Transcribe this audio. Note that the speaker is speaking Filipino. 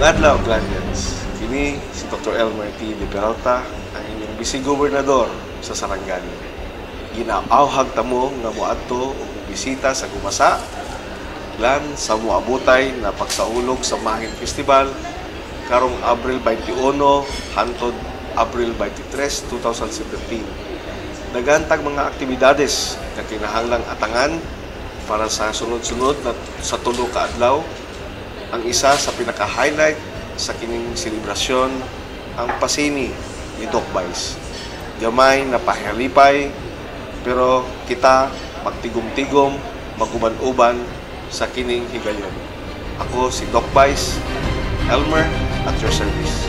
Adlaw, Gladians. Kini si Dr. Elmer T. de Peralta, ang inyong vice-gobernador sa Sarangani. Ginaawhag tamo nga moadto og bisita sa Gumasa, lan sa moabutay na pagsaulog sa Mahing Festival karong Abril 21 hangtod Abril 23, 2017. Nagantag mga aktibidades na kinahanglang atangan para sa sunod-sunod na sa tulo ka adlaw. Ang isa sa pinaka-highlight sa kining selebrasyon ang pasini ni Doc Vice. Gamay na pahalipay pero kita magtigom-tigom, maguban-uban sa kining higayon. Ako si Doc Vice, Elmer at your service.